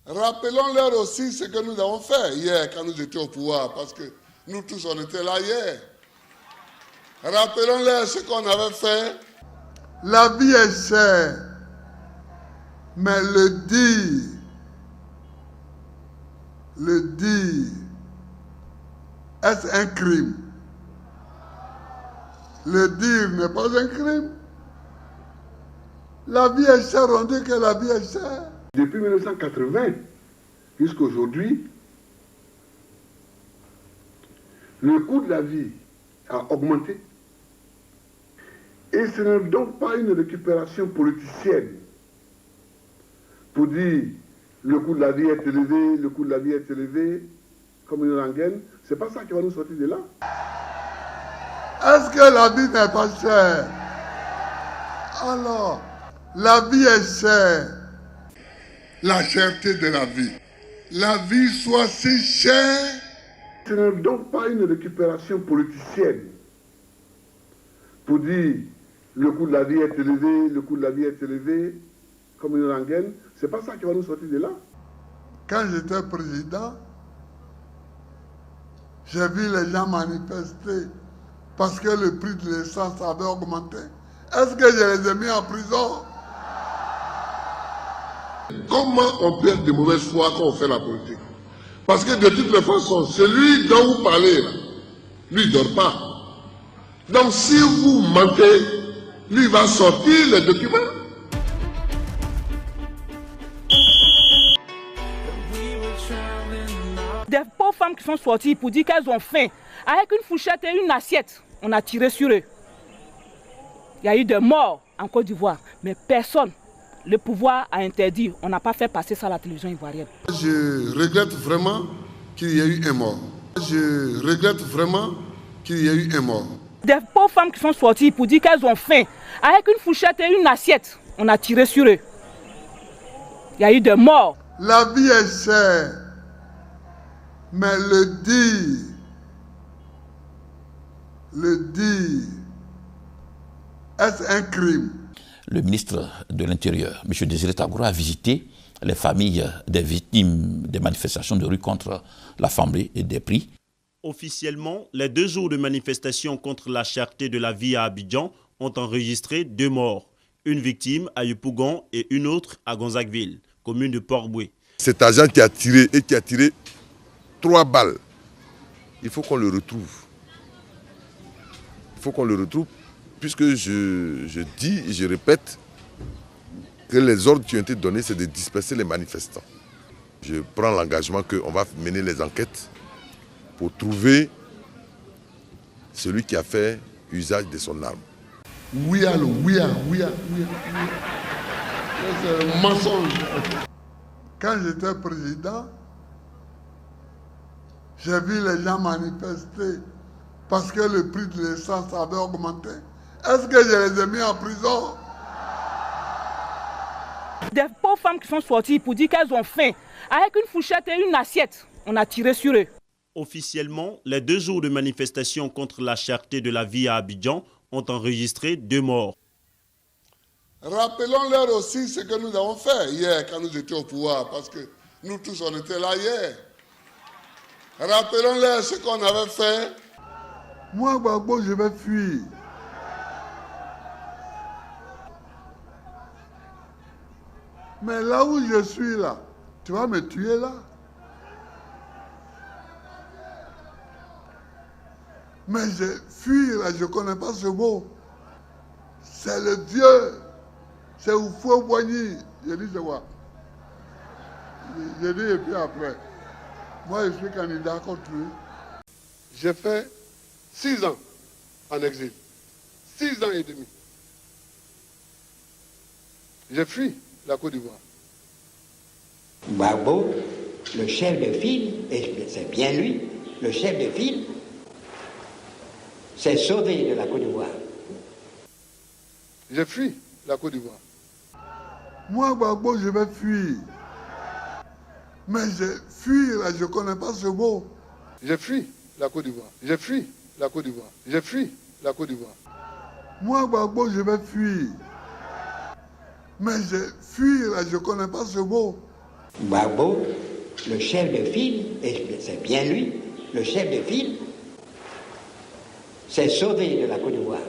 Rappelons-leur aussi ce que nous avons fait hier quand nous étions au pouvoir, parce que nous tous on était là hier. Rappelons-leur ce qu'on avait fait. La vie est chère, mais le dire, est-ce un crime? Le dire n'est pas un crime. La vie est chère, on dit que la vie est chère. Depuis 1980 jusqu'à aujourd'hui, le coût de la vie a augmenté. Et ce n'est donc pas une récupération politicienne pour dire le coût de la vie est élevé, le coût de la vie est élevé, comme une rengaine. C'est pas ça qui va nous sortir de là. Est-ce que la vie n'est pas chère? Alors, la vie est chère. La cherté de la vie. La vie soit si chère. Ce n'est donc pas une récupération politicienne pour dire le coût de la vie est élevé, le coût de la vie est élevé, comme une rengaine. C'est pas ça qui va nous sortir de là. Quand j'étais président, j'ai vu les gens manifester parce que le prix de l'essence avait augmenté. Est-ce que je les ai mis en prison? Comment on peut être de mauvaise foi quand on fait la politique? Parce que de toutes les façons, celui dont vous parlez, là, lui ne dort pas. Donc si vous mentez, lui va sortir les documents. Des pauvres femmes qui sont sorties pour dire qu'elles ont faim, avec une fourchette et une assiette, on a tiré sur eux. Il y a eu des morts en Côte d'Ivoire, mais personne, le pouvoir a interdit. On n'a pas fait passer ça à la télévision ivoirienne. Je regrette vraiment qu'il y ait eu un mort. Je regrette vraiment qu'il y ait eu un mort. Des pauvres femmes qui sont sorties pour dire qu'elles ont faim, avec une fourchette et une assiette, on a tiré sur eux. Il y a eu des morts. La vie est chère, mais le dire, est-ce un crime? Le ministre de l'Intérieur, M. Désiré Tagoura, a visité les familles des victimes des manifestations de rue contre l'Assemblée et des prix. Officiellement, les 2 jours de manifestation contre la cherté de la vie à Abidjan ont enregistré 2 morts. Une victime à Yopougon et une autre à Gonzagueville, commune de Port-Boué. Cet agent qui a tiré 3 balles, il faut qu'on le retrouve. Il faut qu'on le retrouve, puisque je dis et je répète que les ordres qui ont été donnés, c'est de disperser les manifestants. Je prends l'engagement qu'on va mener les enquêtes pour trouver celui qui a fait usage de son arme. Oui. C'est un mensonge. Quand j'étais président, j'ai vu les gens manifester parce que le prix de l'essence avait augmenté. Est-ce que je les ai mis en prison? Des pauvres femmes qui sont sorties pour dire qu'elles ont faim, avec une fourchette et une assiette, on a tiré sur eux. Officiellement, les 2 jours de manifestation contre la cherté de la vie à Abidjan ont enregistré 2 morts. Rappelons-leur aussi ce que nous avons fait hier quand nous étions au pouvoir, parce que nous tous on était là hier. Rappelons-leur ce qu'on avait fait. Moi, Gbagbo, je vais fuir. Mais là où je suis là, tu vas me tuer là. Mais je fuis là, je ne connais pas ce mot. C'est le Dieu. C'est Oufoué-Boigny. Je dis, c'est quoi? Je dis, et puis après. Moi, je suis candidat contre lui. J'ai fait 6 ans en exil. 6 ans et demi. J'ai fui la Côte d'Ivoire. Gbagbo, le chef de file, et c'est bien lui, le chef de file, s'est sauvé de la Côte d'Ivoire. J'ai fui la Côte d'Ivoire. Moi, Gbagbo, je vais fuir. Mais je fuis là, je ne connais pas ce mot. J'ai fui la Côte d'Ivoire. J'ai fui la Côte d'Ivoire. J'ai fui la Côte d'Ivoire. Moi, Gbagbo, je vais fuir. Mais je fuis là, je ne connais pas ce mot. Gbagbo, le chef de file, et c'est bien lui, le chef de file, s'est sauvé de la Côte d'Ivoire.